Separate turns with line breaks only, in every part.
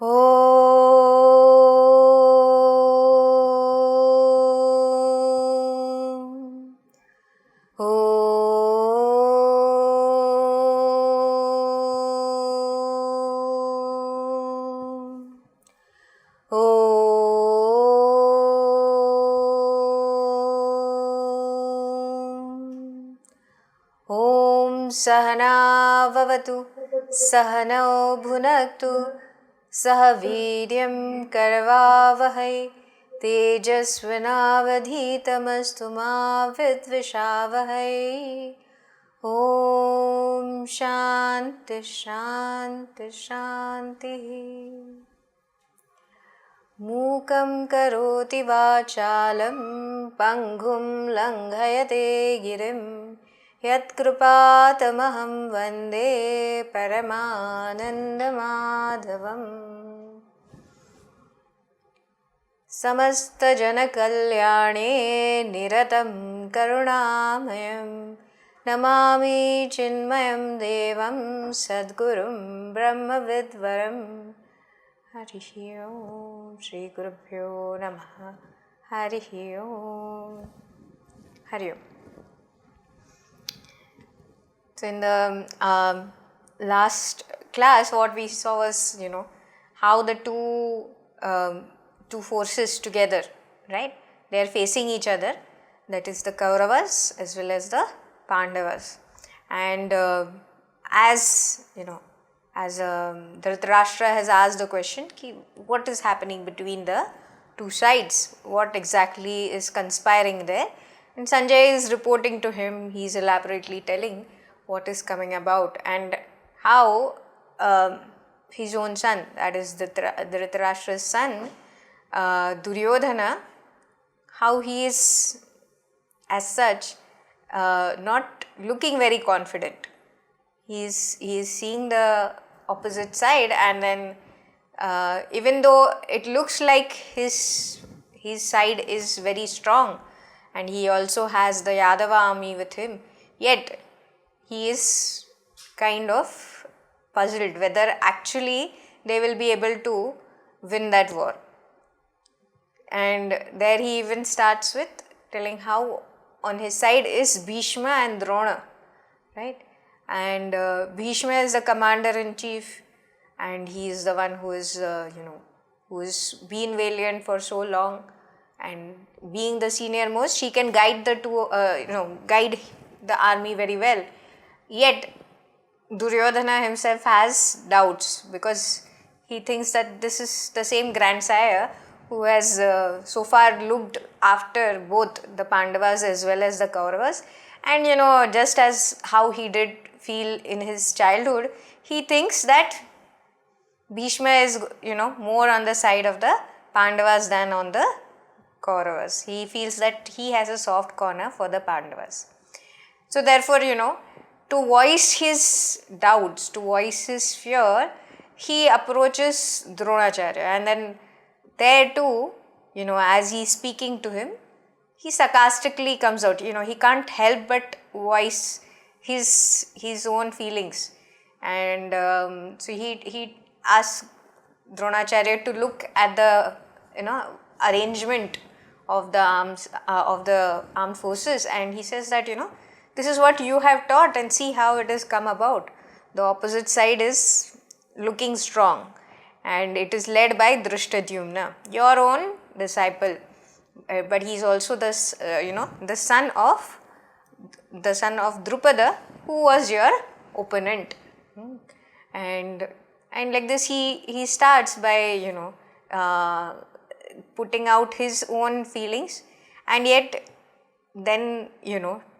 Om. Om. Om. Om Sahana Vavatu Sahano Bhunaktu Sah Viryam Karvavahai Tejasvinavadhitamastu ma vidvishavahai. Om Shanti Shanti Shanti. Mukam karoti vachalam Pangum langhayate girim Yat kripatamaham vande Paramananda madhavam. Samasta jana kalyane niratam karunamayam Namami chinmayam devam sadgurum brahma vidvaram. Harihi Om. Shri Gurubhyo Namaha. Harihi Om. Hari Om. So in the last class, what we saw was, how the two forces together, right? They are facing each other. That is the Kauravas as well as the Pandavas. And as Dhritarashtra has asked the question, what is happening between the two sides? What exactly is conspiring there? And Sanjay is reporting to him. He is elaborately telling what is coming about and how his own son, that is Dhritarashtra's son, Duryodhana, how he is as such not looking very confident. He is seeing the opposite side, and then even though it looks like his side is very strong and he also has the Yadava army with him, yet he is kind of puzzled whether actually they will be able to win that war. And there he even starts with telling how on his side is Bhishma and Drona, right? And Bhishma is the commander-in-chief, and he is the one who is, who has been valiant for so long, and being the senior most, he can guide guide the army very well. Yet Duryodhana himself has doubts because he thinks that this is the same grandsire who has so far looked after both the Pandavas as well as the Kauravas. And just as how he did feel in his childhood, he thinks that Bhishma is more on the side of the Pandavas than on the Kauravas. He feels that he has a soft corner for the Pandavas. So therefore, to voice his doubts, to voice his fear, he approaches Dronacharya, and then there too, as he is speaking to him, he sarcastically comes out. He can't help but voice his own feelings, and so he asks Dronacharya to look at the arrangement of the armed forces, and he says that this is what you have taught, and see how it has come about. The opposite side is looking strong, and it is led by Drishtadyumna, your own disciple, but he is also the son of Drupada, who was your opponent. And like this, he starts by putting out his own feelings, and yet then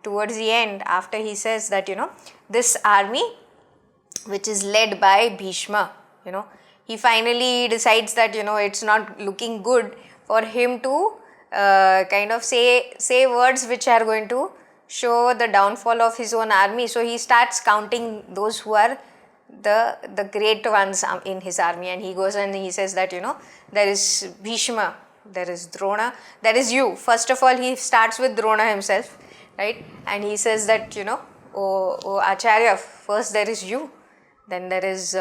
towards the end, after he says that this army which is led by Bhishma, he finally decides that it's not looking good for him to kind of say words which are going to show the downfall of his own army. So he starts counting those who are the great ones in his army, and he goes and he says that there is Bhishma, there is Drona, there is you. First of all, he starts with Drona himself, right? And he says that oh Acharya, first there is you, then there is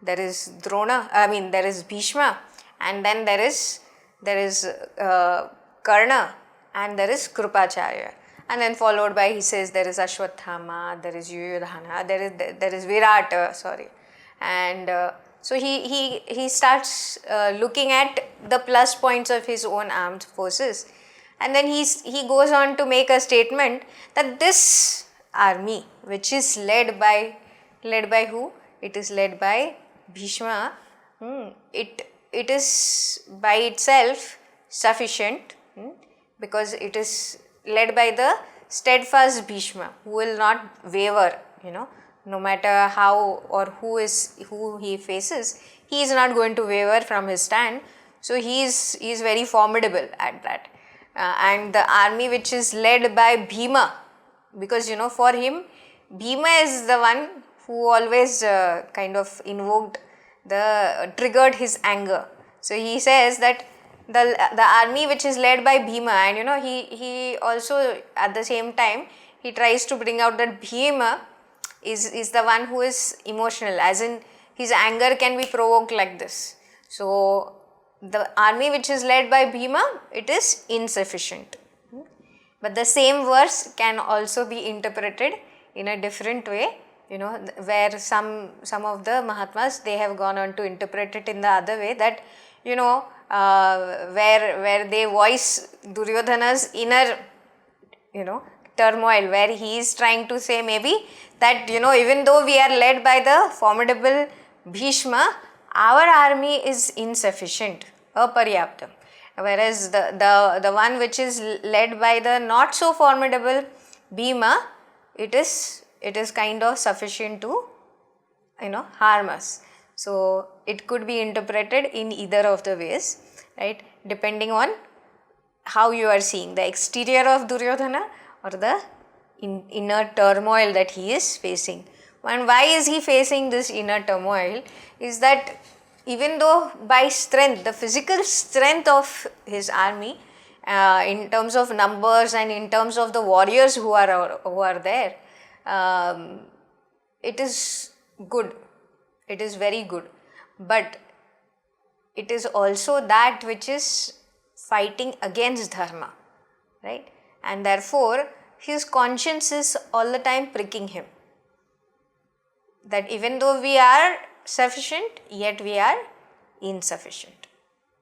there is Drona, I mean there is Bhishma, and then there is Karna, and there is Krupacharya, and then followed by, he says, there is Ashwathama, there is Yuyodhana, there is Virata, sorry, and so he starts looking at the plus points of his own armed forces, and then he goes on to make a statement that this army, which is led by who? It is led by Bhishma. It is by itself sufficient, because it is led by the steadfast Bhishma, who will not waver, no matter how or who he faces, he is not going to waver from his stand. So he is very formidable at that. And the army which is led by Bhima, because for him, Bhima is the one who always kind of triggered his anger. So he says that the army which is led by Bhima, and he also at the same time he tries to bring out that Bhima is the one who is emotional, as in his anger can be provoked like this. So the army which is led by Bhima, it is insufficient. But the same verse can also be interpreted in a different way, where some of the Mahatmas, they have gone on to interpret it in the other way, that where they voice Duryodhana's inner turmoil, where he is trying to say maybe that even though we are led by the formidable Bhishma, our army is insufficient, aparyaptam, whereas the one which is led by the not so formidable Bhima, it is kind of sufficient to harm us. So it could be interpreted in either of the ways, right, depending on how you are seeing the exterior of Duryodhana or the inner turmoil that he is facing. And why is he facing this inner turmoil is that even though by strength, the physical strength of his army, in terms of numbers and in terms of the warriors who are there, it is good, it is very good, but it is also that which is fighting against dharma, right? And therefore his conscience is all the time pricking him, that even though we are sufficient, yet we are insufficient,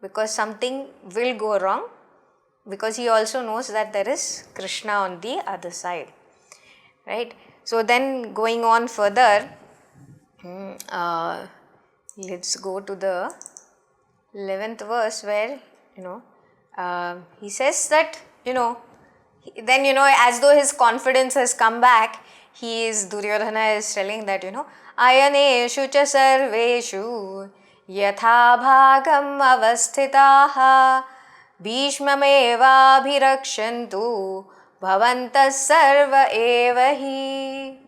because something will go wrong, because he also knows that there is Krishna on the other side, right? So then going on further, let's go to the 11th verse, where he says that then as though his confidence has come back, Duryodhana is telling that ayaneshu cha sarveshu yatha bhagam avasthitaha bhishmameva bhirakshantu bhavantas sarva eva hi.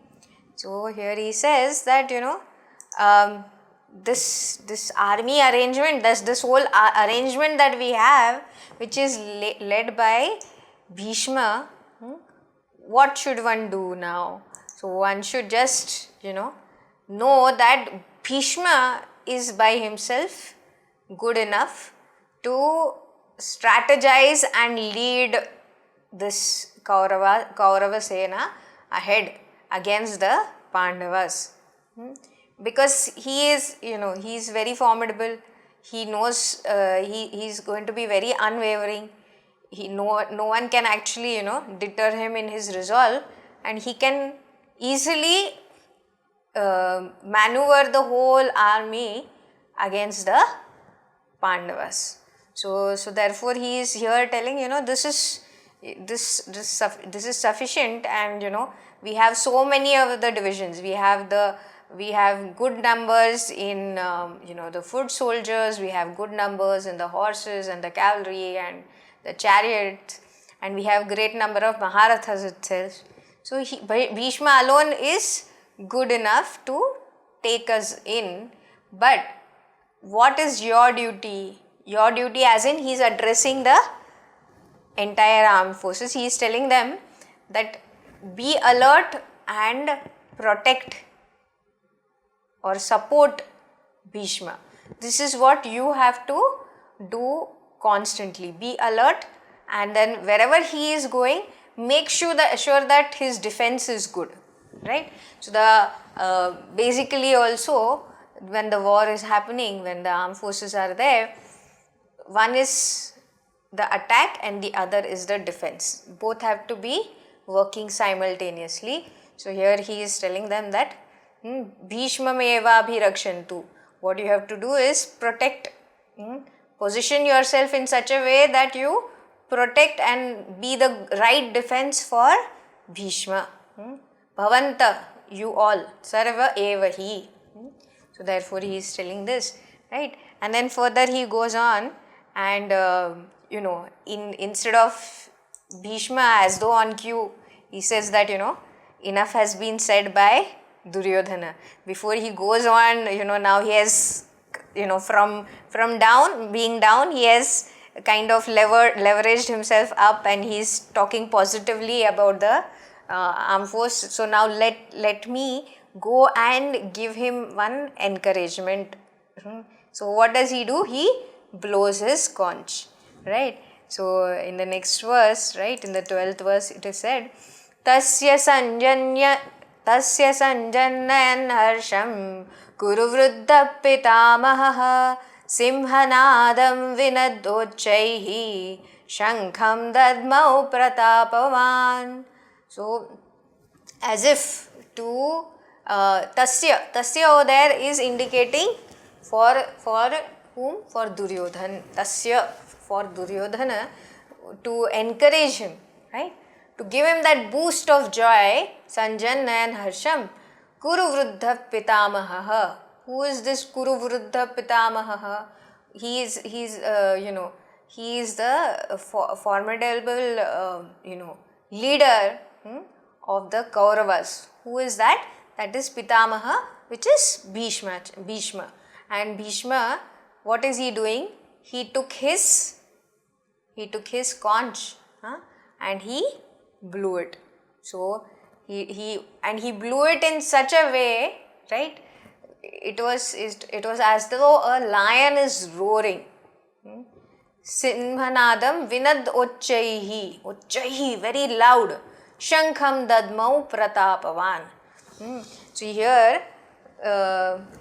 So here he says that this army arrangement, this whole arrangement that we have, which is led by Bhishma, what should one do now? So one should just know that Bhishma is by himself good enough to strategize and lead this Kaurava Sena ahead against the Pandavas, because he is very formidable. He knows he is going to be very unwavering. No one can actually deter him in his resolve, and he can easily maneuver the whole army against the Pandavas. So therefore he is here telling this is sufficient, and we have so many of the divisions. We have good numbers in the foot soldiers, we have good numbers in the horses and the cavalry and the chariots, and we have great number of Maharathas itself. So Bhishma alone is good enough to take us in. But what is your duty? Your duty, as in he is addressing the entire armed forces. He is telling them that be alert and protect or support Bhishma. This is what you have to do constantly. Be alert, and then wherever he is going, make sure that his defense is good, right? So the basically also when the war is happening, when the armed forces are there, one is the attack and the other is the defense. Both have to be working simultaneously. So here he is telling them that Bhishma meva abhirakshantu. What you have to do is protect, position yourself in such a way that you protect and be the right defense for Bhishma. Bhavanta, you all, sarva eva hi. So therefore he is telling this, right? And then further he goes on and instead of Bhishma, as though on cue, he says that enough has been said by Duryodhana. Before he goes on, now he has from down, being down, he has kind of leveraged himself up and he's talking positively about the armed force. So now let me go and give him one encouragement. So what does he do? He blows his conch, right? So in the next verse, right, in the 12th verse, it is said, Tasya sanjannayan harsham kuru vruddha pitamaha simhanadam vinaddochaihi shankham dadmau pratapavan. So as if to tasya over there is indicating for whom? For Duryodhana. Tasya, for Duryodhana, to encourage him, right? To give him that boost of joy. Sanjannayan harsham kuru vruddha pitamaha. Who is this kuru vruddha pitamaha? He is the formidable leader of the Kauravas. Who is that? That is Pitamaha, which is Bhishma. And Bhishma, what is he doing? He took his conch and he blew it. So he blew it in such a way, right? It was as though a lion is roaring. Simhanadam vinad ochchaihi, very loud. Shankham dadmau pratapavan. So here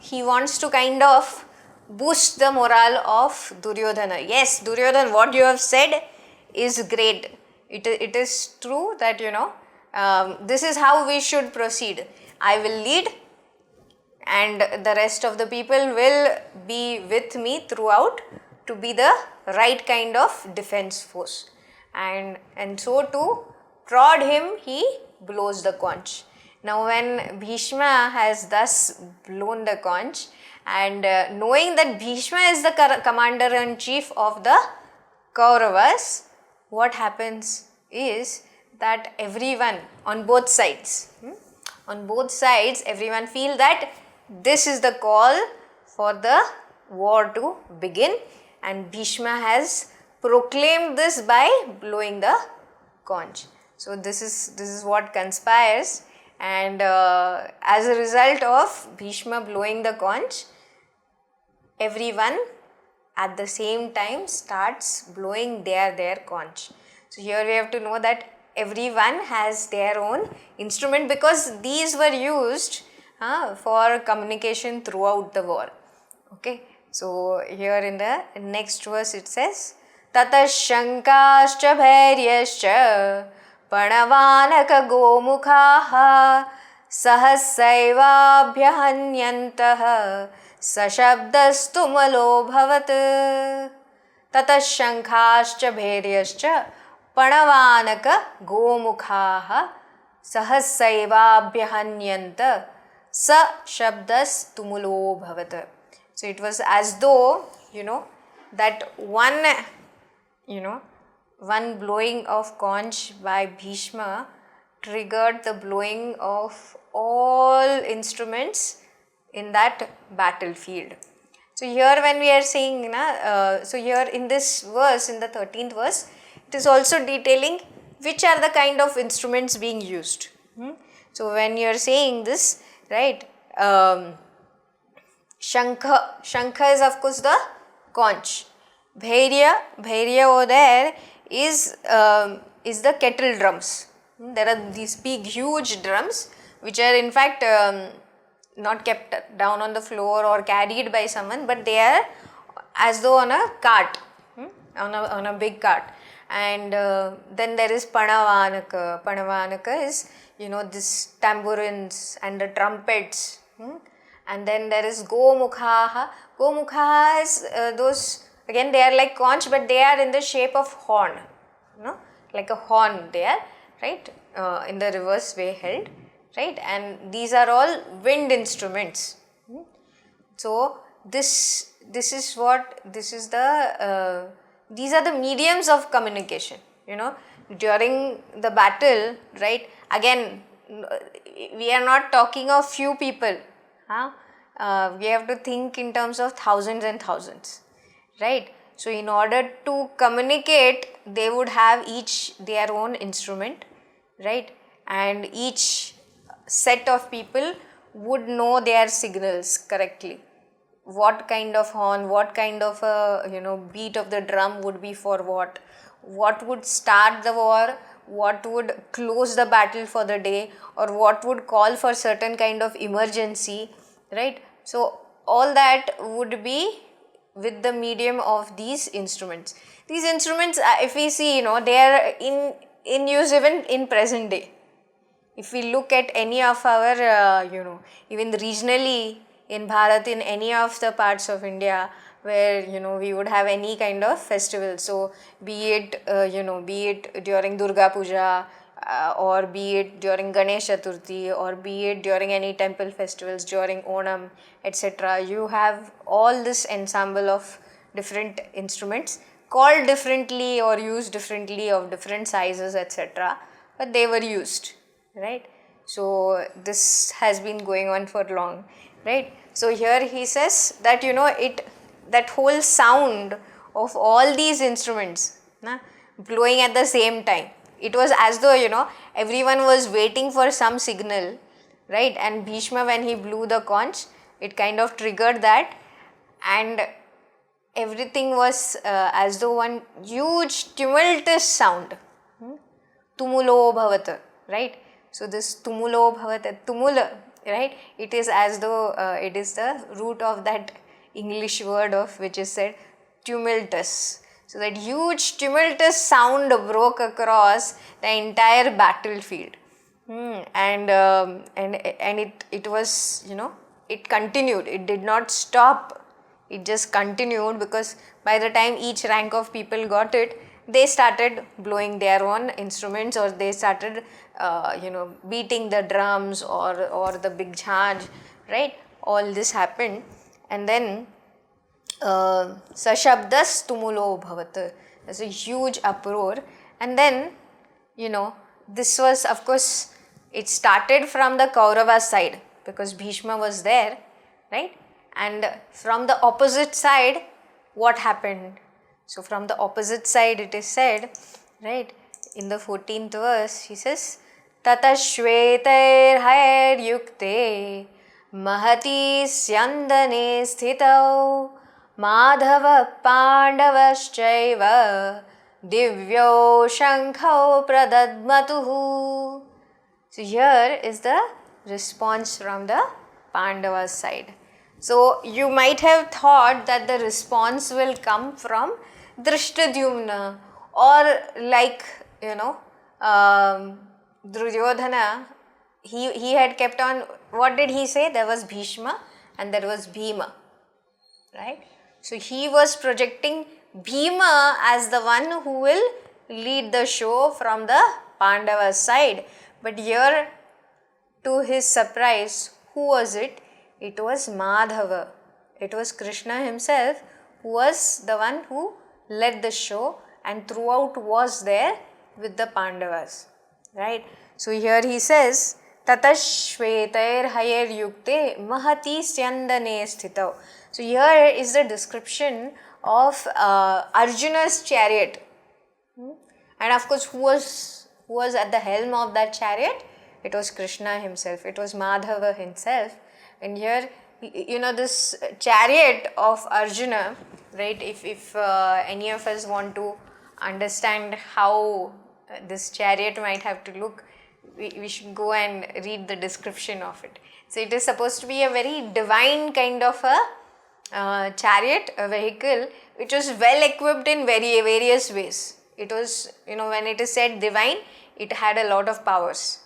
he wants to kind of boost the morale of Duryodhana. Yes, Duryodhana, what you have said is great. It is true that this is how we should proceed. I will lead and the rest of the people will be with me throughout to be the right kind of defense force. And so to prod him, he blows the conch. Now when Bhishma has thus blown the conch, and knowing that Bhishma is the commander-in-chief of the Kauravas, what happens is that everyone on both sides, everyone feel that this is the call for the war to begin, and Bhishma has proclaimed this by blowing the conch. So this is what conspires, and as a result of Bhishma blowing the conch, everyone at the same time starts blowing their conch. So here we have to know that everyone has their own instrument, because these were used for communication throughout the war. Okay, so here in the next verse it says, Tata shankascha bhairyascha panavanaka gomukhaha sahasaivaabhyahanyantaha sashabdastumalo bhavat. Tata shankascha bhairyascha panavanaka gomukhaha sahasaivaabhyahanyanta sa shabdas tumulo bhavat. So it was as though that one blowing of conch by Bhishma triggered the blowing of all instruments in that battlefield. So here when we are saying, so here in this verse, in the 13th verse, it is also detailing which are the kind of instruments being used. So when you are saying this, right, Shankha. Shankha is of course the conch. Bhairya over there is the kettle drums. There are these big huge drums which are in fact not kept down on the floor or carried by someone, but they are as though on a cart, on a big cart. And then there is Panavanaka. Panavanaka is, this tambourines and the trumpets. And then there is Gomukhaha. Gomukhaha is those, again they are like conch, but they are in the shape of horn, like a horn they are, right, in the reverse way held, right, and these are all wind instruments. So this is the these are the mediums of communication, during the battle, right. Again, we are not talking of few people, we have to think in terms of thousands and thousands, right. So in order to communicate, they would have each their own instrument, right, and each set of people would know their signals correctly. What kind of horn, what kind of a beat of the drum would be for what would start the war, what would close the battle for the day, or what would call for certain kind of emergency, right. So all that would be with the medium of these instruments. These instruments, if we see, they are in use even in present day. If we look at any of our, even regionally in Bharat, in any of the parts of India where, we would have any kind of festival. So, be it during Durga Puja, or be it during Ganesh Chaturthi, or be it during any temple festivals, during Onam, etc. You have all this ensemble of different instruments called differently or used differently, of different sizes, etc. But they were used, right. So this has been going on for long, right. So here he says that that whole sound of all these instruments blowing at the same time, it was as though everyone was waiting for some signal, right, and Bhishma, when he blew the conch, it kind of triggered that, and everything was as though one huge tumultuous sound. Tumulo bhavata, right. So this tumulo bhavata, tumula, right, it is as though it is the root of that English word of which is said tumultuous. So that huge tumultuous sound broke across the entire battlefield, and it was, it continued. It did not stop. It just continued, because by the time each rank of people got it, they started blowing their own instruments, or they started beating the drums or the big jhanj, right. All this happened, and then Sashabdas tumulo bhavat. There's a huge uproar, and then this was, of course, it started from the Kaurava side, because Bhishma was there, right, and from the opposite side, what happened? So from the opposite side, it is said, right, in the 14th verse, he says, Tata shvetair hair yukte mahati syandane sthitau Madhava Pandavaschaiva Divyo Shankho Pradadmatuhu. So here is the response from the Pandavas side. So you might have thought that the response will come from Drishtadyumna, or like Duryodhana. He had kept on, what did he say? There was Bhishma and there was Bhima, right? So he was projecting Bhima as the one who will lead the show from the Pandavas side. But here, to his surprise, who was it? It was Madhava. It was Krishna himself who was the one who led the show and throughout was there with the Pandavas, right? So here he says, Tatashvetair hayar yukte mahati syandane sthitau. So here is the description of Arjuna's chariot, and of course who was at the helm of that chariot? It was Krishna himself, it was Madhava himself, and here this chariot of Arjuna, right? If any of us want to understand how this chariot might have to look, we should go and read the description of it. So it is supposed to be a very divine kind of a chariot, a vehicle, which was well equipped in various ways. It was, when it is said divine, it had a lot of powers.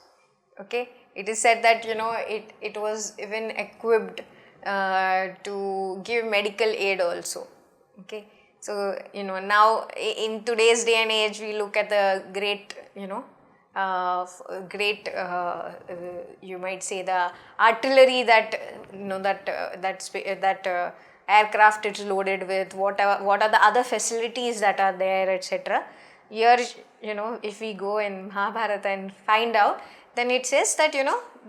Okay, it is said that it was even equipped to give medical aid also. Okay, so now in today's day and age, we look at the great you might say the artillery that that aircraft is loaded with, what are the other facilities that are there, etc. Here, if we go in Mahabharata and find out, then it says that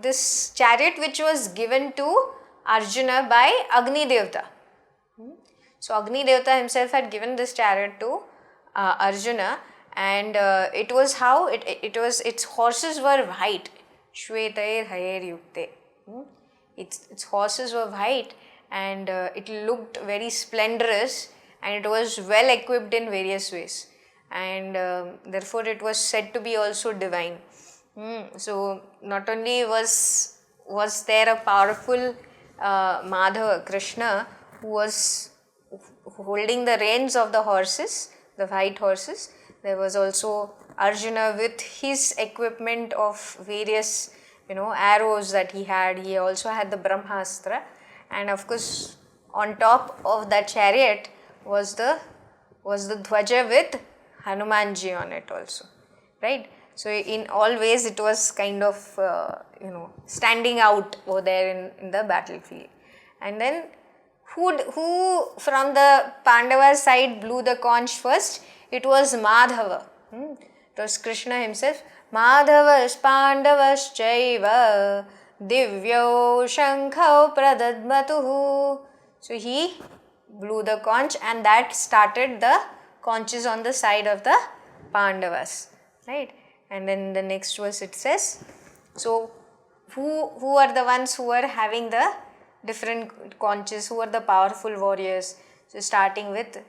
this chariot which was given to Arjuna by Agni Devta. So Agni Devta himself had given this chariot to Arjuna, and it was how its horses were white. Shwetair Hayer Yukte. Its horses were white, and it looked very splendorous, and it was well equipped in various ways, and therefore it was said to be also divine. So not only was there a powerful Madhava, Krishna, who was holding the reins of the horses, the white horses, there was also Arjuna with his equipment of various arrows that he had. He also had the Brahmastra, and of course on top of that chariot was the Dhwaja with Hanumanji on it also, right? So in all ways it was kind of standing out over there in the battlefield. And then who from the Pandava side blew the conch first? It was Madhava. It was Krishna himself. Madhavas Pandavas Chaiva Divyo Shankhav Pradadmatuhu. So he blew the conch, and that started the conches on the side of the Pandavas, right? And then the next verse it says, so who are the ones who are having the different conches, who are the powerful warriors? So starting with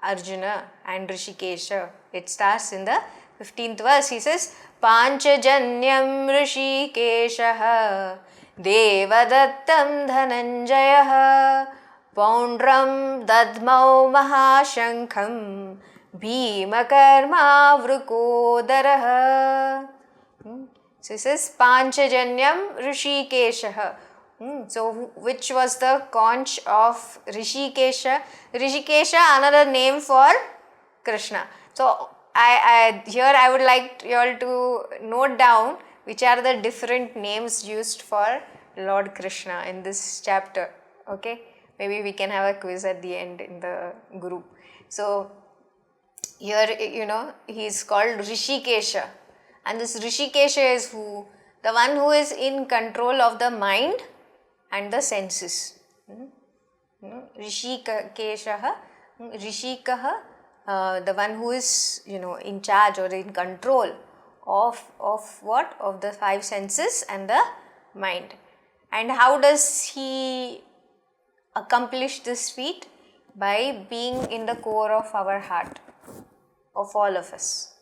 Arjuna and Rishikesha. It starts in the 15th verse. He says, Panchajanyam Rishikesha Devadattam Dhananjaya Poundram Dadmau Mahashankham Bhimakarma Vrukodaraha. So it says Panchajanyam Rishikesha. So which was the conch of Rishikesha? Rishikesha, another name for Krishna. So here I would like you all to note down which are the different names used for Lord Krishna in this chapter. Okay, maybe we can have a quiz at the end in the group. So here he is called Rishikesha, and this Rishikesha is who? The one who is in control of the mind and the senses. Rishikesha, Rishikaha, the one who is in charge or in control of what? Of the five senses and the mind. And how does he accomplish this feat? By being in the core of our heart, of all of us,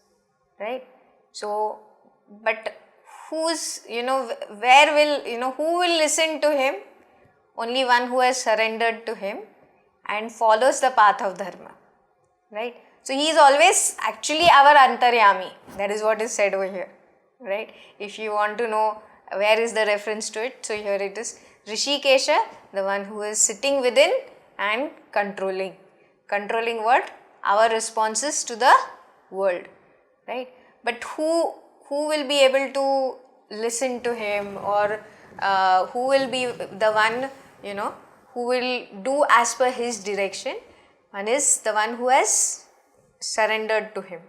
right? So, but who's, where will, who will listen to him? Only one who has surrendered to him and follows the path of dharma, right? So he is always actually our Antaryami. That is what is said over here, right? If you want to know where is the reference to it, so here it is. Rishikesha, the one who is sitting within and controlling. Controlling what? Our responses to the world, right? But who will be able to listen to him, or who will be the one, who will do as per his direction? One is the one who has surrendered to him,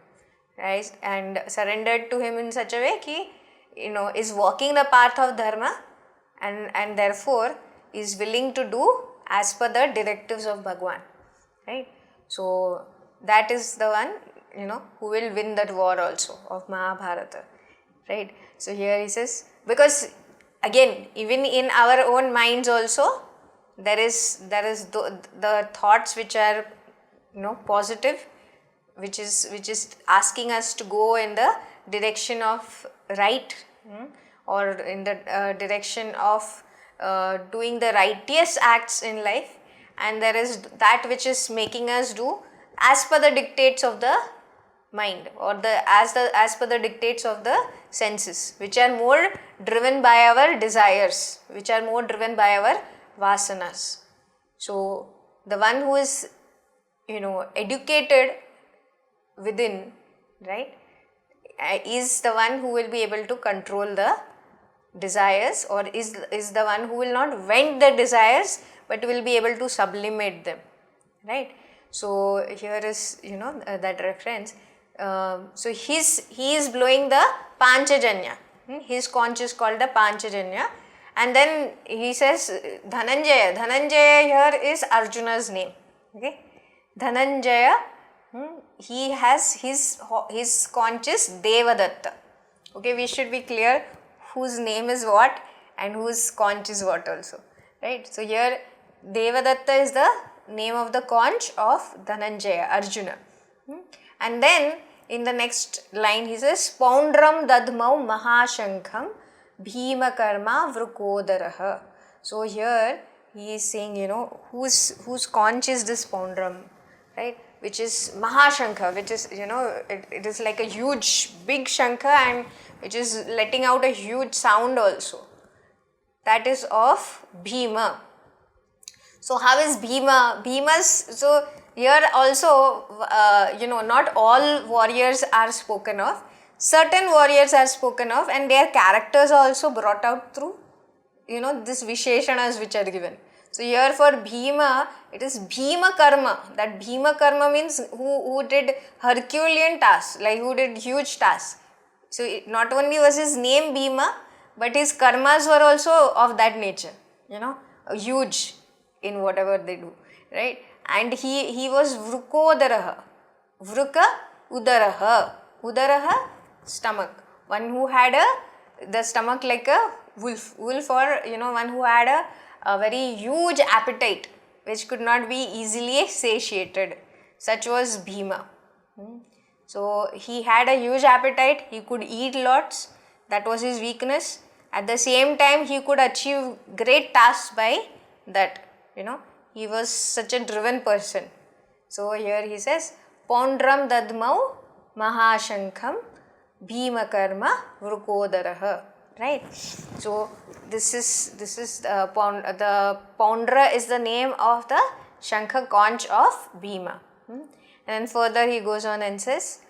right? And surrendered to him in such a way ki, is walking the path of dharma, and therefore is willing to do as per the directives of Bhagwan, right? So that is the one, who will win that war also of Mahabharata, right? So here he says, because again, even in our own minds also, there is the thoughts which are positive, which is asking us to go in the direction of right, or in the direction of doing the righteous acts in life, and there is that which is making us do as per the dictates of the mind, or as per the dictates of the senses, which are more driven by our desires, which are more driven by our vasanas. So the one who is educated within, right, is the one who will be able to control the desires, or is the one who will not vent the desires but will be able to sublimate them, right. So here is that reference. So he is blowing the Panchajanya. His conch is called the Panchajanya, and then he says Dhananjaya. Dhananjaya here is Arjuna's name. Okay, Dhananjaya. He has his conch is Devadatta. Okay, we should be clear whose name is what and whose conch is what also, right. So here Devadatta is the name of the conch of Dhananjaya, Arjuna. And then in the next line he says Poundram Dadmau Mahashankham Bhimakarma Vrukodaraha. So here he is saying, whose conch is this Poundram, right, which is Mahashankha, which is, it is like a huge big Shankha, and which is letting out a huge sound also. That is of Bhima. So how is Bhima? So here also, not all warriors are spoken of. Certain warriors are spoken of, and their characters are also brought out through, this Visheshanas which are given. So here for Bhima, it is Bhima Karma. That Bhima Karma means who did Herculean tasks, like who did huge tasks. So not only was his name Bhima, but his karmas were also of that nature, huge in whatever they do, right. And he was Vrukodaraha. Vruka Udaraha. Udaraha, stomach. One who had the stomach like a wolf, or one who had a very huge appetite which could not be easily satiated. Such was Bhima. So he had a huge appetite, he could eat lots, that was his weakness. At the same time he could achieve great tasks by that, he was such a driven person. So here he says Poundram Dadmau Mahashankham Bhimakarma Vrukodaraha, right. So this is the Poundra is the name of the Shankha conch of Bhima. And then further he goes on and says,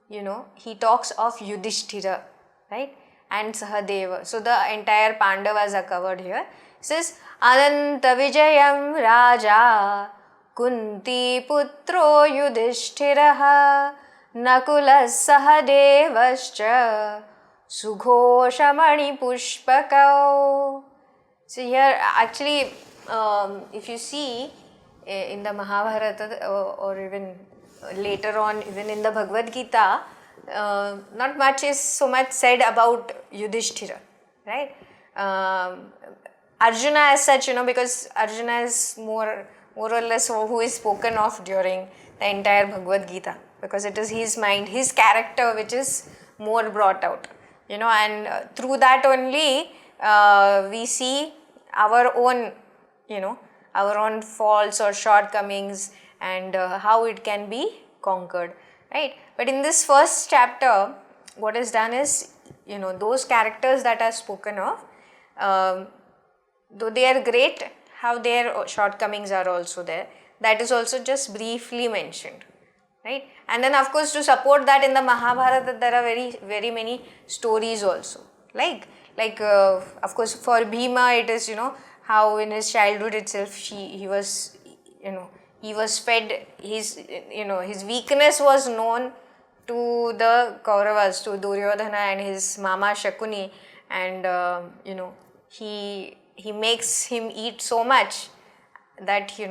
he talks of Yudhishthira, right, and Sahadeva. So the entire Pandavas are covered here. He says Ananta Vijayam Raja Kunti Putro Yudhishthiraha Nakulas Sahadevascha Sughoshamani Pushpakau. So here actually, if you see in the Mahabharata, or even later on even in the Bhagavad Gita, not much is so much said about Yudhishthira, right. Arjuna as such, because Arjuna is more or less who is spoken of during the entire Bhagavad Gita, because it is his mind, his character which is more brought out, and through that only we see our own, our own faults or shortcomings, and how it can be conquered, right. But in this first chapter, what is done is, those characters that are spoken of, though they are great, how their shortcomings are also there, that is also just briefly mentioned, right. And then of course to support that in the Mahabharata there are very many stories also, like of course for Bhima it is, how in his childhood itself he was, he was fed, his weakness was known to the Kauravas, to Duryodhana and his mama Shakuni, and he makes him eat so much that he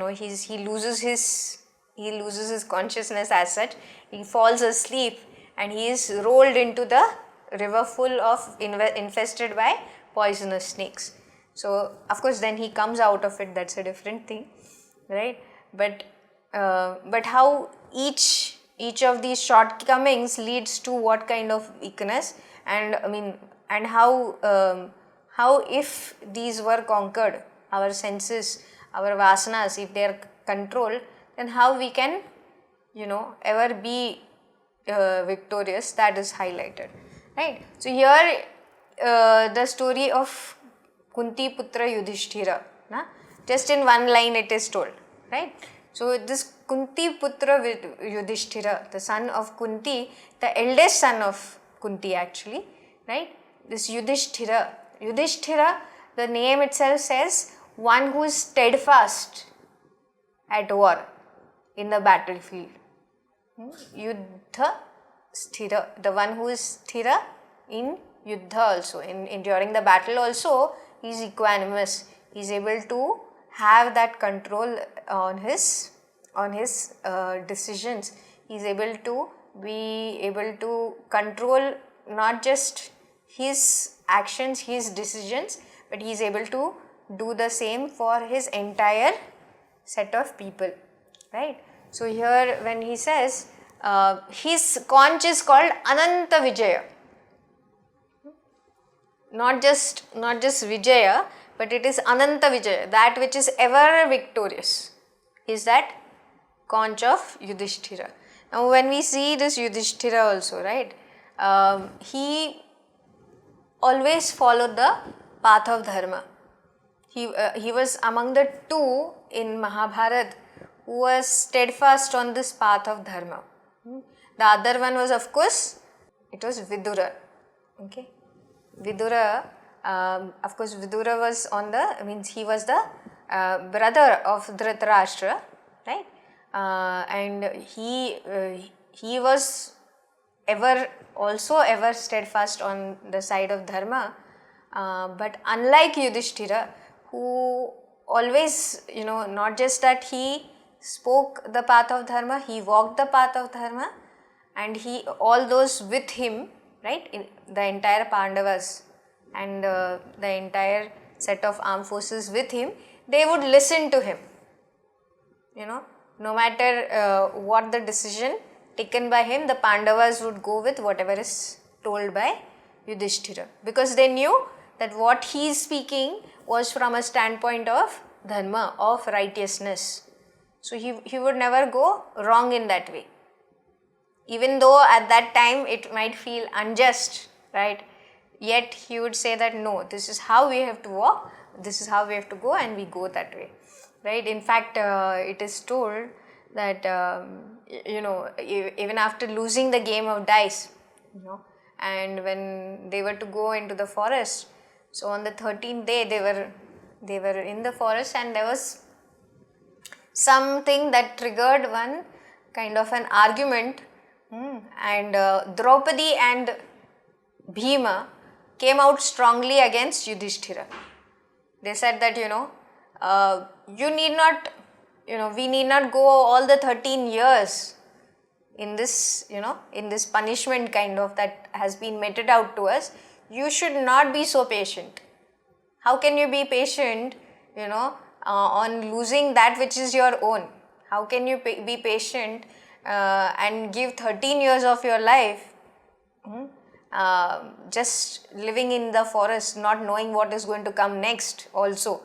loses his consciousness as such. He falls asleep and he is rolled into the river full of infested by poisonous snakes. So of course then he comes out of it, that's a different thing, right? But how each of these shortcomings leads to what kind of weakness, and I mean, and how if these were conquered, our senses, our vasanas, if they are controlled, then how we can ever be victorious, that is highlighted, right? So here the story of Kunti Putra Yudhishthira, just in one line it is told, right? So this Kunti Putra Yudhishthira, the son of Kunti, the eldest son of Kunti actually, right? This Yudhishthira, the name itself says one who is steadfast at war, in the battlefield. Yuddha sthira, the one who is sthira in yuddha also, in during the battle also, he is equanimous, he is able to have that control on his decisions, he is able to control not just his actions, his decisions, but he is able to do the same for his entire set of people, right? So here when he says his conch is called Ananta Vijaya, not just Vijaya, but it is Ananta Vijaya, that which is ever victorious, is that conch of Yudhishthira. Now when we see this Yudhishthira also, right, he always followed the path of dharma. He was among the two in Mahabharata who was steadfast on this path of dharma. The other one was, of course, it was Vidura. Okay, Vidura, of course, Vidura was he was the brother of Dhritarashtra, right? And he was ever steadfast on the side of dharma, but unlike Yudhishthira, who always, not just that he spoke the path of dharma, he walked the path of dharma, and all those with him, right, the entire Pandavas and the entire set of armed forces with him, they would listen to him, no matter what the decision taken by him, the Pandavas would go with whatever is told by Yudhishthira, because they knew that what he is speaking was from a standpoint of dharma, of righteousness. So he would never go wrong in that way. Even though at that time it might feel unjust, right? Yet he would say that no, this is how we have to walk, this is how we have to go, and we go that way, right? In fact, it is told that even after losing the game of dice, and when they were to go into the forest, so on the 13th day they were in the forest, and there was something that triggered one kind of an argument, and Draupadi and Bhima came out strongly against Yudhishthira. They said that you need not, we need not go all the 13 years in this, in this punishment kind of that has been meted out to us. You should not be so patient. How can you be patient, on losing that which is your own? How can you be patient and give 13 years of your life just living in the forest, not knowing what is going to come next also?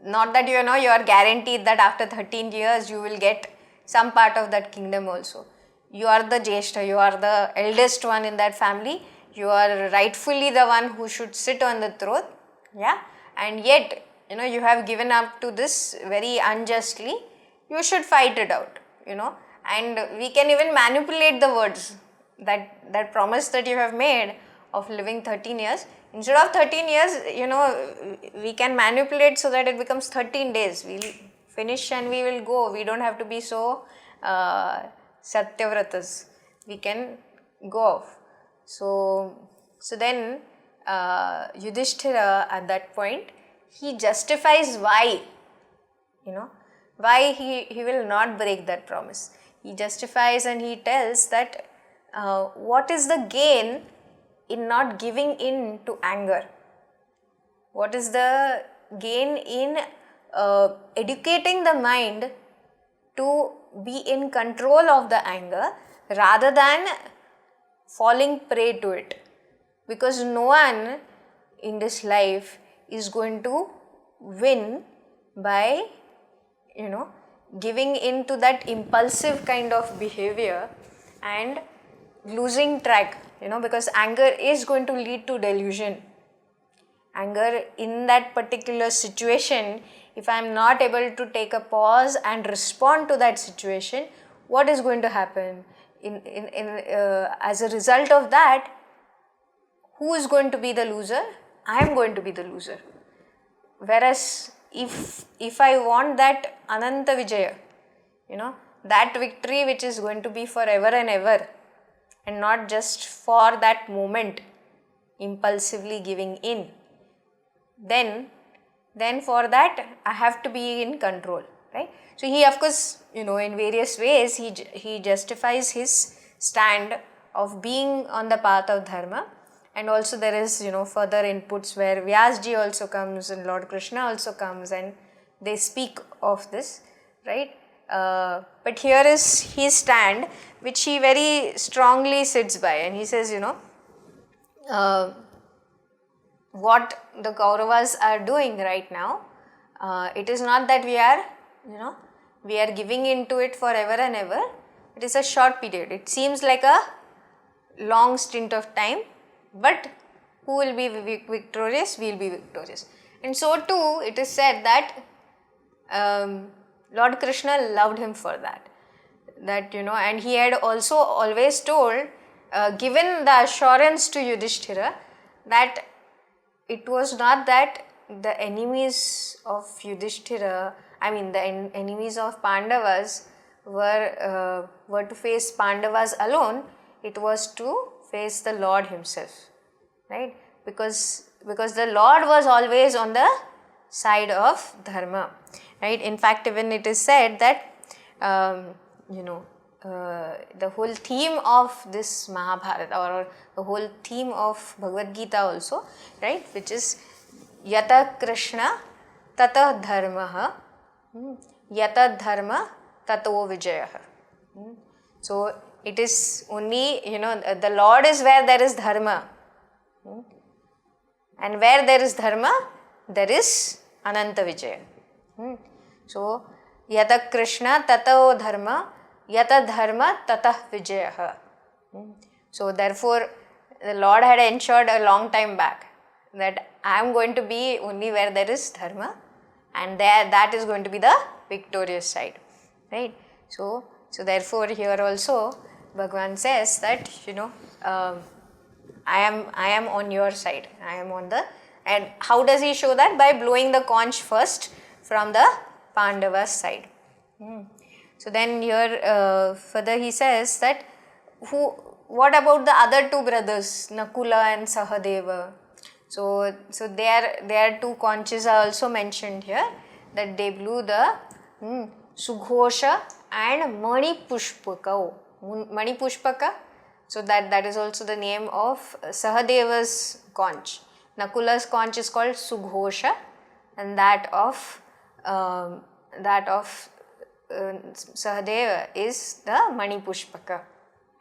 Not that you are guaranteed that after 13 years you will get some part of that kingdom also. You are the Jeshta, you are the eldest one in that family, you are rightfully the one who should sit on the throne, yeah, and yet you have given up to this very unjustly. You should fight it out, and we can even manipulate the words, that promise that you have made of living 13 years. Instead of 13 years, we can manipulate so that it becomes 13 days. We'll finish and we will go. We don't have to be so Satyavratas. We can go off. So then Yudhishthira at that point, he justifies why, why he will not break that promise. He justifies and he tells that what is the gain in not giving in to anger? What is the gain in educating the mind to be in control of the anger rather than falling prey to it, because no one in this life is going to win by giving in to that impulsive kind of behavior and losing track, because anger is going to lead to delusion. Anger in that particular situation, if I am not able to take a pause and respond to that situation, what is going to happen? As a result of that, who is going to be the loser? I am going to be the loser. Whereas if I want that Ananta Vijaya, that victory which is going to be forever and ever, and not just for that moment impulsively giving in, then for that I have to be in control, right? So he, of course, in various ways he justifies his stand of being on the path of dharma. And also there is further inputs where Vyasji also comes and Lord Krishna also comes and they speak of this, right? But here is his stand, which he very strongly sits by, and he says, what the Kauravas are doing right now, it is not that we are giving into it forever and ever. It is a short period. It seems like a long stint of time, but who will be victorious? We will be victorious. And so too, it is said that Lord Krishna loved him for that, and he had also always told, given the assurance to Yudhishthira that it was not that the enemies of Yudhishthira, the enemies of Pandavas were to face Pandavas alone. It was to face the Lord himself, right? Because the Lord was always on the side of dharma, right? In fact, even it is said that the whole theme of this Mahabharata, or the whole theme of Bhagavad Gita also, right, which is Yata Krishna Tata Dharmaha Yata Dharma Tato Vijayaha. So it is only, the Lord is where there is dharma, and where there is dharma, there is Ananta Vijaya. So Yata Krishna Tato Dharma Yata Dharma Tata Vijayaha. So therefore, the Lord had ensured a long time back that I am going to be only where there is dharma, and that is going to be the victorious side, right? So therefore here also Bhagavan says that I am on your side. I am on the, and how does he show that? By blowing the conch first from the Pandavas side. So then here further he says that what about the other two brothers, Nakula and Sahadeva? So their two conches are also mentioned here, that they blew the Sughosha and Mani Pushpaka. Mani Pushpaka, so that is also the name of Sahadeva's conch. Nakula's conch is called Sughosha, and that of Sahadeva is the Mani Pushpaka,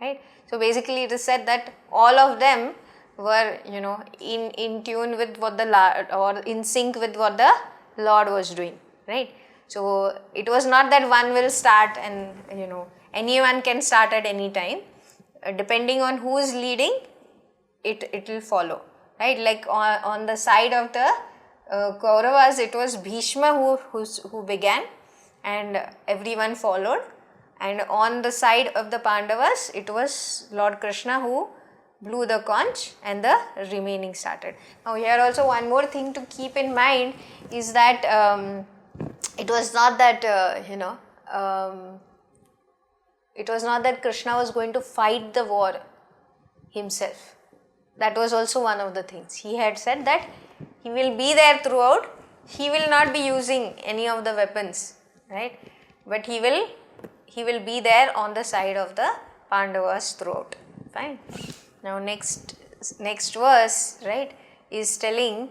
right? So basically it is said that all of them were in tune with what the Lord, or in sync with what the Lord was doing, right? So it was not that one will start and anyone can start at any time. Depending on who is leading, it will follow, right? Like on the side of the Kauravas, it was Bhishma who began and everyone followed, and on the side of the Pandavas, it was Lord Krishna who blew the conch and the remaining started. Now here also one more thing to keep in mind is that it was not that it was not that Krishna was going to fight the war himself. That was also one of the things. He had said that he will be there throughout. He will not be using any of the weapons, right? But he will be there on the side of the Pandavas throughout. Fine. Now next verse, right, is telling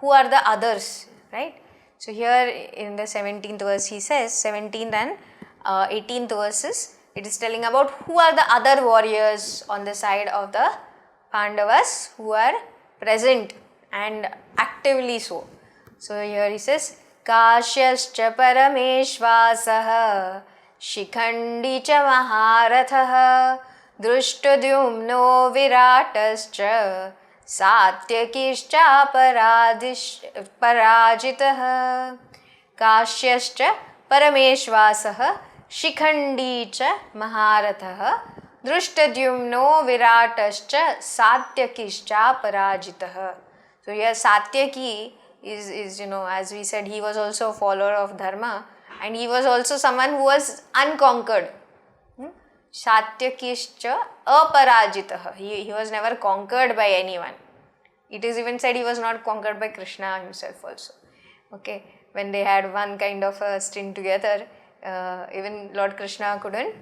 who are the others, right? So here in the 17th verse he says, 17th and 18th verses, it is telling about who are the other warriors on the side of the Pandavas who are present and actively so. So here he says, Kashyascha Parameshvasah Shikhandi cha Maharathah Drishtadyumno Viratascha Satyakischa Parajitah Kashyascha Parameshvasah Shikhandi cha Maharathah Drishtadyumno Viratascha Satyakischa Parajitah. So here Satyaki is as we said, he was also a follower of Dharma and he was also someone who was unconquered. Satyakischa aparajitah. He was never conquered by anyone. It is even said he was not conquered by Krishna himself also. Okay, when they had one kind of a stint together, even Lord Krishna couldn't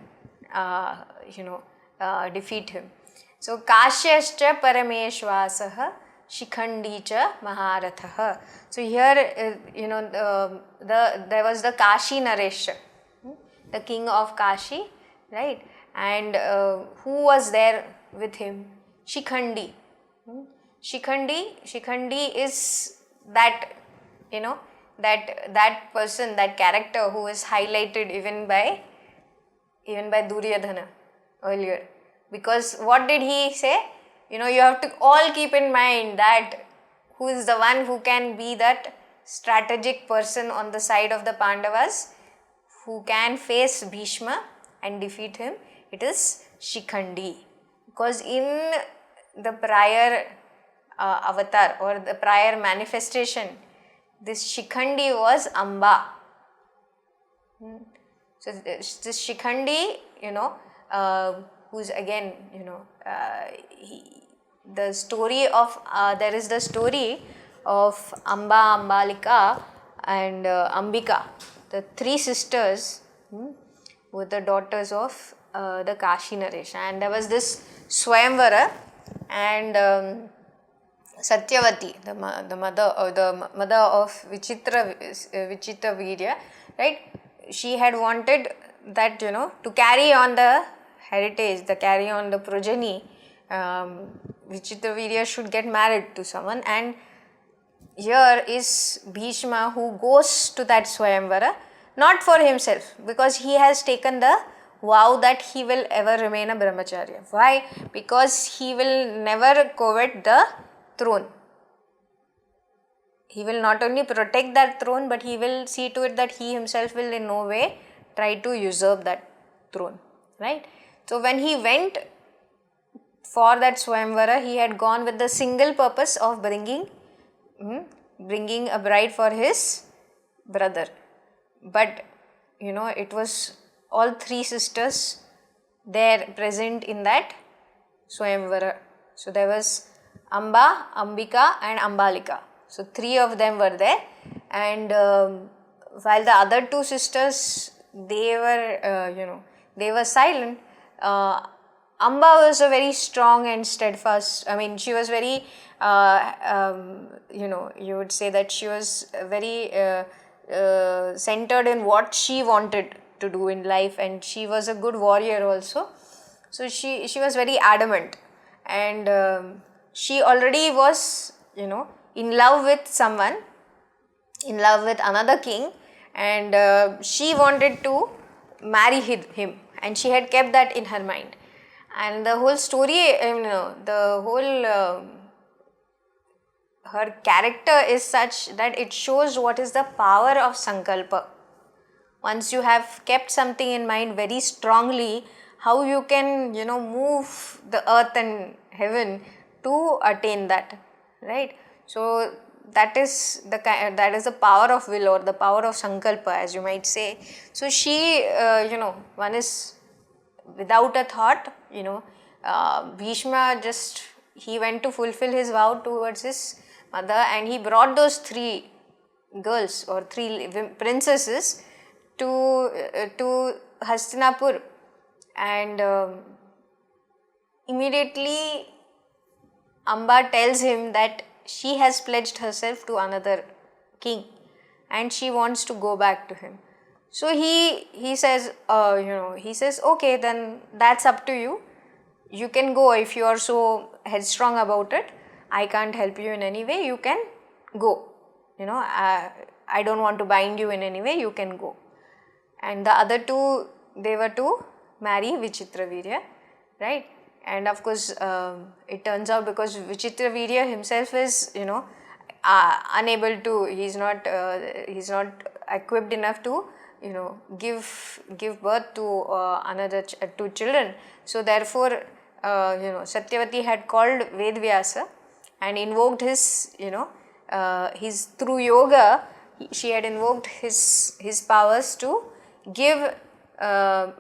defeat him. So Kashyascha Parameshvasah Shikhandi cha Maharathah. So here there was the Kashi Naresh, the king of Kashi, right? And who was there with him? Shikhandi. Shikhandi is that that person, that character who is highlighted even by Duryodhana earlier. Because what did he say? You have to all keep in mind that who is the one who can be that strategic person on the side of the Pandavas who can face Bhishma and defeat him. It is Shikhandi. Because in the prior avatar or the prior manifestation, this Shikhandi was Amba. So this Shikhandi, who's again, the story of, there is the story of Amba, Ambalika and Ambika, the three sisters were the daughters of the Kashi Naresh. And there was this Swayamvara and Satyavati, the mother of Vichitra Virya, right? She had wanted that, to carry on the heritage, carry on the progeny, Vichitra Virya should get married to someone. And here is Bhishma who goes to that Swayamvara, not for himself, because he has taken the vow that he will ever remain a brahmacharya. Why? Because he will never covet the throne. He will not only protect that throne, but he will see to it that he himself will in no way try to usurp that throne, right? So when he went for that Swayamvara, he had gone with the single purpose of bringing a bride for his brother. But it was all three sisters there present in that Swayamvara. So there was Amba, Ambika and Ambalika. So three of them were there, and while the other two sisters, they were silent. Amba was a very strong and steadfast. I mean, she was very, you would say that she was very centered in what she wanted to do in life, and she was a good warrior also. So she was very adamant, and she already was, in love with someone, in love with another king, and she wanted to marry him, and she had kept that in her mind. And the whole story, her character is such that it shows what is the power of sankalpa. Once you have kept something in mind very strongly, how you can, move the earth and heaven to attain that, right? So that is the power of will, or the power of sankalpa, as you might say. So she, one is without a thought, Bhishma he went to fulfill his vow towards his mother, and he brought those three girls or three princesses to Hastinapur, and immediately Amba tells him that she has pledged herself to another king and she wants to go back to him. So he says, he says, okay, then that's up to you. You can go if you are so headstrong about it. I can't help you in any way. You can go. I don't want to bind you in any way. You can go. And the other two, they were to marry Vichitravirya, right? And of course, it turns out because Vichitravirya himself is, unable to. He's not equipped enough to, give birth to another two children. So therefore, Satyavati had called Vedvyasa and invoked his, his through yoga. She had invoked his powers to give the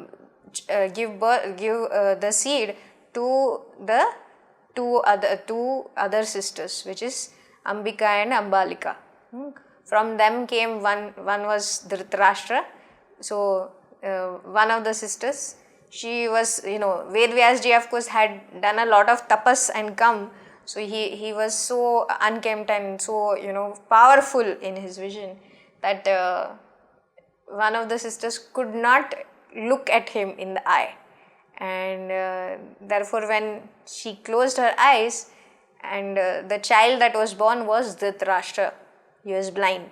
seed to the two other sisters, which is Ambika and Ambalika. From them came one was Dhritarashtra. So one of the sisters, she was, Vedvyasji of course had done a lot of tapas and come. So he was so unkempt and so, powerful in his vision that one of the sisters could not look at him in the eye. And therefore when she closed her eyes, and the child that was born was Dhritarashtra. He was blind.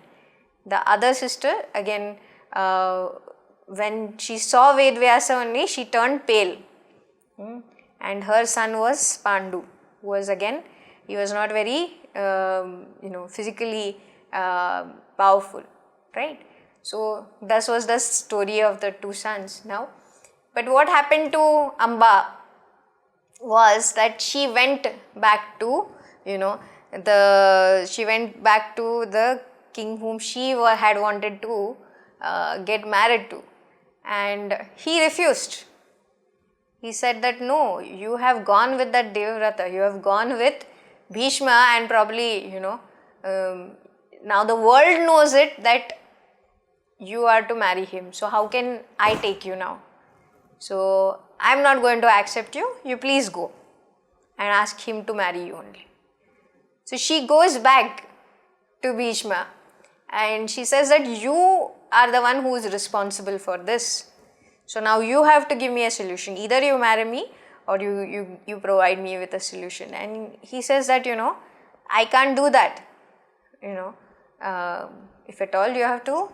The other sister, again, when she saw Vedvyasa only, she turned pale. And her son was Pandu, who was again, he was not very, physically powerful, right? So, thus was the story of the two sons now. But what happened to Amba was that she went back to, she went back to the king whom she had wanted to get married to, and he refused. He said that no, you have gone with that Devavrata, you have gone with Bhishma, and probably, now the world knows it that you are to marry him. So how can I take you now? So I am not going to accept you. You please go and ask him to marry you only. So she goes back to Bhishma and she says that you are the one who is responsible for this. So now you have to give me a solution. Either you marry me or you provide me with a solution. And he says that, I can't do that. If at all you have to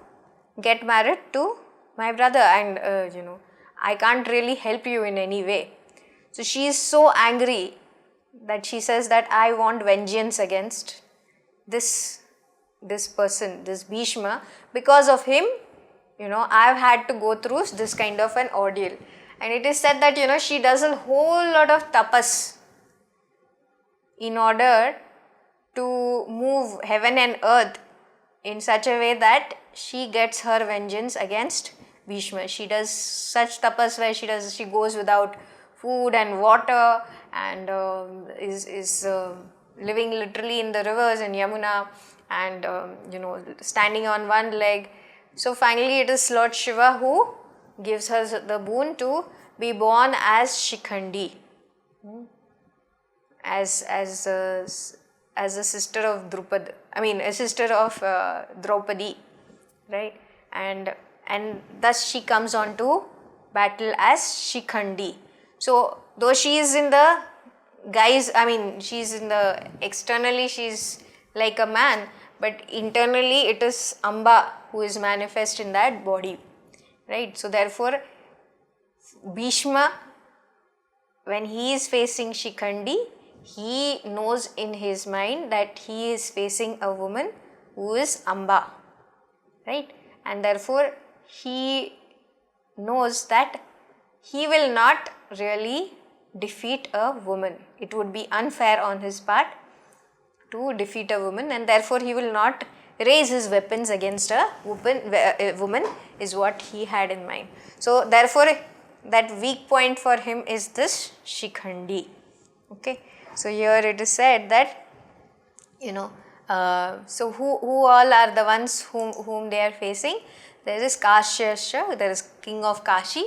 get married to my brother, and I can't really help you in any way. So she is so angry that she says that I want vengeance against this person, this Bhishma. Because of him, I've had to go through this kind of an ordeal. And it is said that, she does a whole lot of tapas in order to move heaven and earth in such a way that she gets her vengeance against Bhishma. She does such tapas where she goes without food and water, and is living literally in the rivers in Yamuna, and standing on one leg. So finally it is Lord Shiva who gives her the boon to be born as Shikhandi, as a sister of Drupad, a sister of Draupadi, right? And thus she comes on to battle as Shikhandi. So though she is in the guise, she's in the, externally she's like a man, but internally it is Amba who is manifest in that body, right? So therefore Bhishma, when he is facing Shikhandi, he knows in his mind that he is facing a woman who is Amba, right? And therefore he knows that he will not really defeat a woman. It would be unfair on his part to defeat a woman, and therefore he will not raise his weapons against a woman is what he had in mind. So therefore that weak point for him is this Shikhandi. Okay. So here it is said that, so who all are the ones whom they are facing? There is Kashyasha, there is king of Kashi,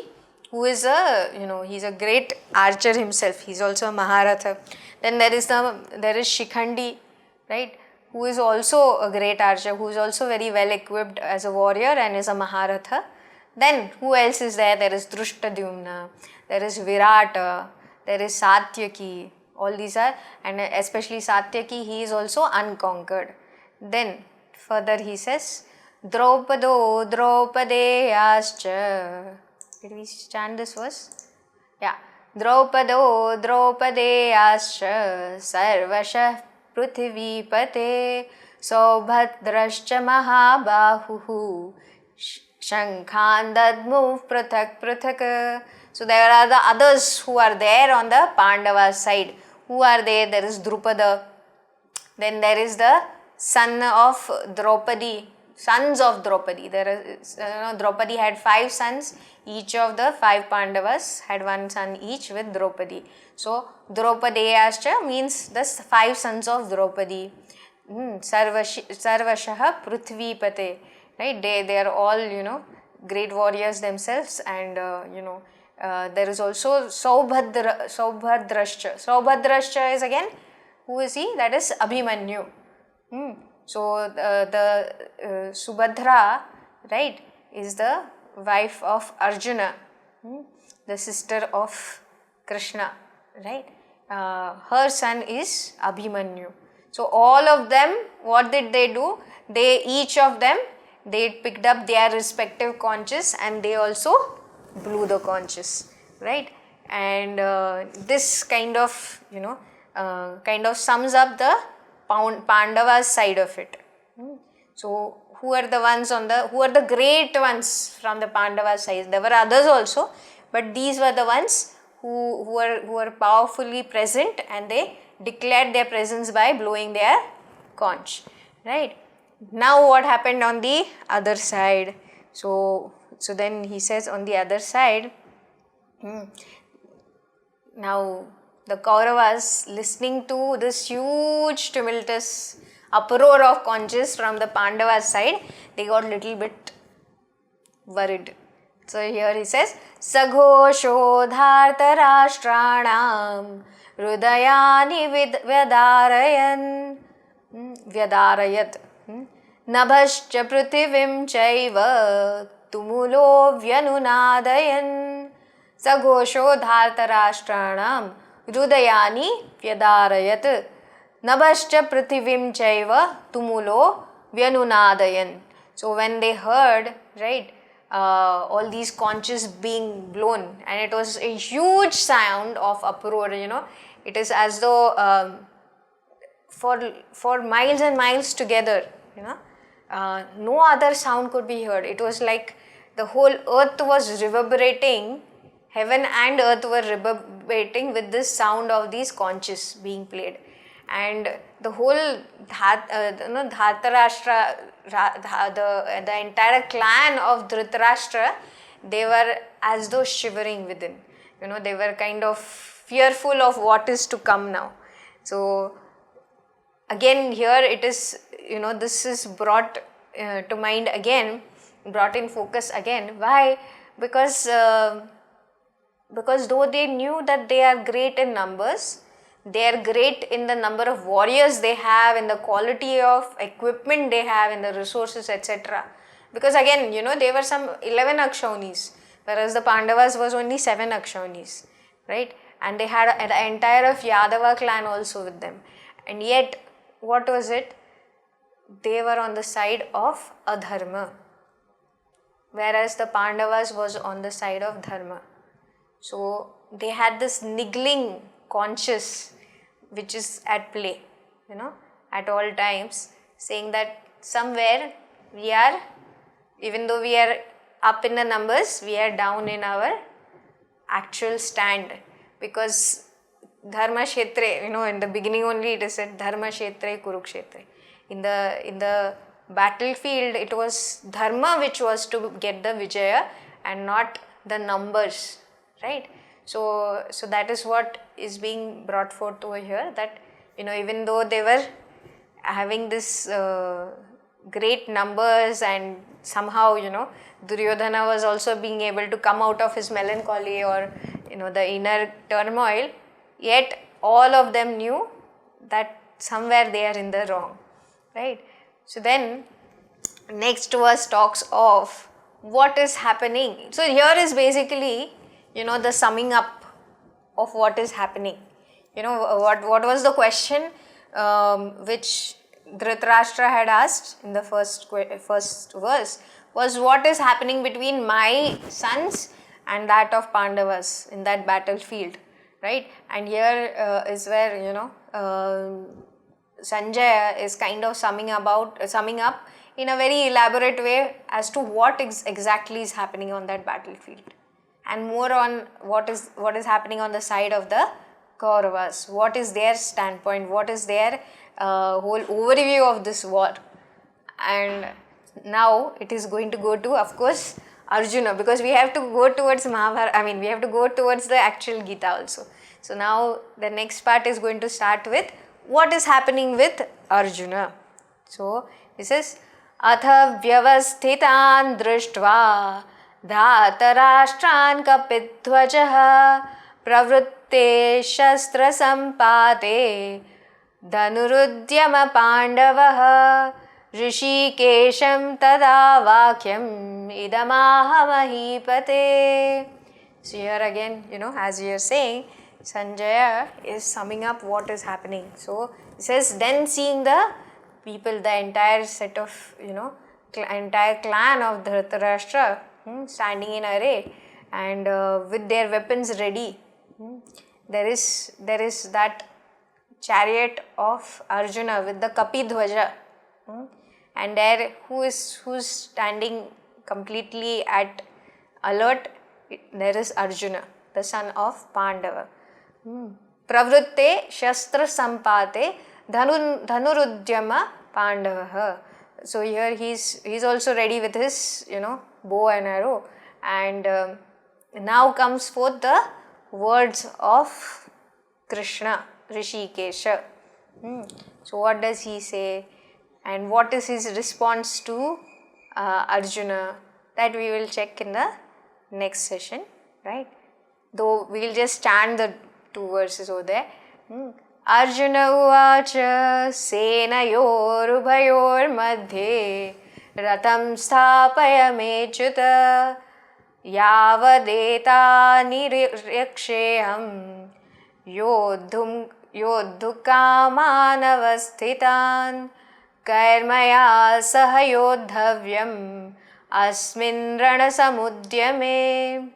who is he's a great archer himself. He's also a Maharatha. Then there is Shikhandi, right? Who is also a great archer, who is also very well equipped as a warrior and is a Maharatha. Then who else is there? There is Drishtadyumna, there is Virata, there is Satyaki. All these are, and especially Satyaki, he is also unconquered. Then further he says, Draupado Draupadeyascha. Did we chant this verse? Yeah. Draupado Draupadeyascha Sarvashah Prithivipate Saubhadrascha Mahabahuhu Shankhan Dadmu Prathak Prathak. So there are the others who are there on the Pandava side. Who are they? There is Drupada. Then there is the son of Draupadi, sons of Draupadi. There is, Draupadi had 5 sons. Each of the 5 Pandavas had 1 son each with Draupadi. So Draupadeyascha means the 5 sons of Draupadi. Sarvashaha Prithvipate. Right? They are all, great warriors themselves, and there is also Saubhadrascha. Saubhadrascha is again, who is he? That is Abhimanyu. So the Subhadra, right, is the wife of Arjuna, the sister of Krishna, right? Her son is Abhimanyu. So all of them, what did they do? Each of them, they picked up their respective conches and they also blew the conches, right? And this kind of, sums up the Pandava's side of it. So who are the ones who are the great ones from the Pandava side? There were others also, but these were the ones who were powerfully present, and they declared their presence by blowing their conch, right? Now what happened on the other side? So then he says on the other side, now the Kauravas, listening to this huge tumultuous uproar of conches from the Pandavas side, they got little bit worried. So here he says, Saghosho dhartarashtranam Hrudayani Vyadarayat Nabhascha Prithivim Chaiva Tumulo Vyanunadayan Saghosho dhartarashtranam Hrudayani Vyadarayat Nabhascha Prithivim Chaiva Tumulo Vyanunadayan. So when they heard, right, all these conches being blown, and it was a huge sound of uproar, it is as though for miles and miles together, no other sound could be heard. It was like the whole earth was reverberating, heaven and earth were reverberating with this sound of these conches being played. And the whole Dhartarashtra, the entire clan of Dhritarashtra, they were as though shivering within. They were kind of fearful of what is to come now. So again here it is, this is brought to mind again, brought in focus again. Why? Because though they knew that they are great in numbers, they are great in the number of warriors they have, in the quality of equipment they have, in the resources, etc. Because again, they were some 11 Akshaunis, whereas the Pandavas was only 7 Akshaunis, right? And they had the entire of Yadava clan also with them. And yet, what was it? They were on the side of adharma, whereas the Pandavas was on the side of dharma. So they had this niggling conscience which is at play, at all times, saying that somewhere we are, even though we are up in the numbers, we are down in our actual stand, because dharma kshetre, in the beginning only it is said dharma kshetre kurukshetre. In the battlefield, it was dharma which was to get the vijaya and not the numbers, right? So that is what is being brought forth over here, that even though they were having this great numbers, and somehow Duryodhana was also being able to come out of his melancholy or the inner turmoil, yet all of them knew that somewhere they are in the wrong, right? So then next verse talks of what is happening. So here is basically, the summing up of what is happening. What was the question which Dhritarashtra had asked in the first verse was, what is happening between my sons and that of Pandavas in that battlefield, right? And here is where Sanjaya is kind of summing up in a very elaborate way as to what exactly is happening on that battlefield, and more on what is happening on the side of the Kauravas, what is their standpoint, what is their whole overview of this war. And now it is going to go to, of course, Arjuna, because we have to go towards Mahabharata, we have to go towards the actual Gita also. So now the next part is going to start with what is happening with Arjuna. So this is Atha vyavasthitan drishtva धातराष्ट्रान् कपिध्वजः प्रवृत्ते शस्त्र सम्पाते धनुरुद्यम पाण्डवः ऋषिकेशं तदा वाक्यम् इदमाह महीपते. So here again, as you are saying, Sanjaya is summing up what is happening. So he says, then seeing the people, the entire set of, entire clan of Dhritarashtra standing in array and with their weapons ready, there is that chariot of Arjuna with the Kapidhwaja, and there who's standing completely at alert, there is Arjuna, the son of Pandava. Pravrutte shastra sampate dhanurudyama Pandavaha. So here he's also ready with his bow and arrow, and now comes forth the words of Krishna, Rishikesha. So what does he say, and what is his response to Arjuna? That we will check in the next session, right? Though we will just chant the 2 verses over there. Arjuna uvacha senayorubhayormadhye ratam sthapayamechyuta yavadeta niriksheham yodhukamanavasthitan kairmaya sahayodhavyam asmin ranasamudyame.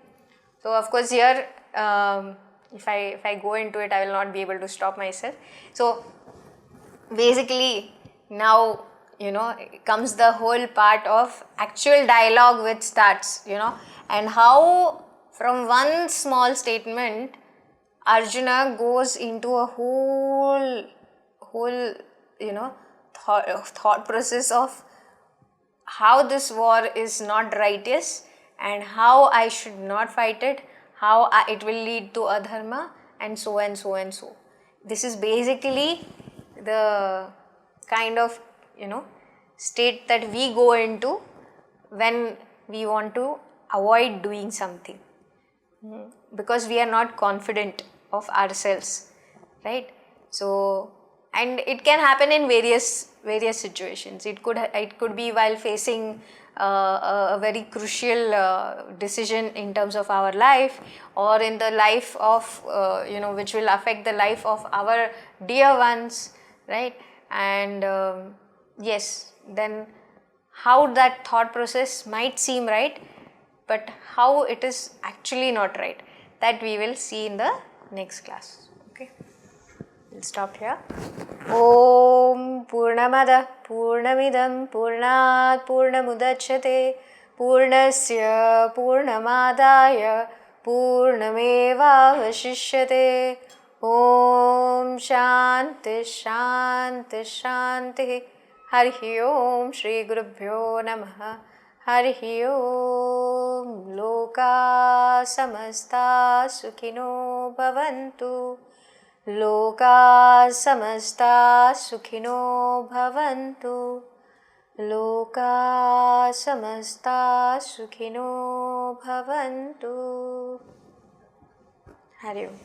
So of course here if I go into it, I will not be able to stop myself. So basically now comes the whole part of actual dialogue which starts, and how from one small statement Arjuna goes into a whole thought process of how this war is not righteous and how I should not fight it, how it will lead to adharma, and so and so and so. This is basically the kind of state that we go into when we want to avoid doing something, because we are not confident of ourselves, right? So, and it can happen in various situations. It could be while facing a very crucial decision in terms of our life, or in the life of which will affect the life of our dear ones, right? And yes, then how that thought process might seem right, but how it is actually not right, that we will see in the next class. Okay, we'll stop here. Om Purnamada Purnamidam Purnat Purnamudachyate Purnasya Purnamadaya Purnameva Vashishyate. Om Shanti Shanti Shanti. Harihi Om Shri Gurubhyo Namaha. Harihi Om. Loka Samasta Sukhino Bhavantu. Loka Samasta Sukhino Bhavantu. Loka Samasta Sukhino Bhavantu. Hari Om.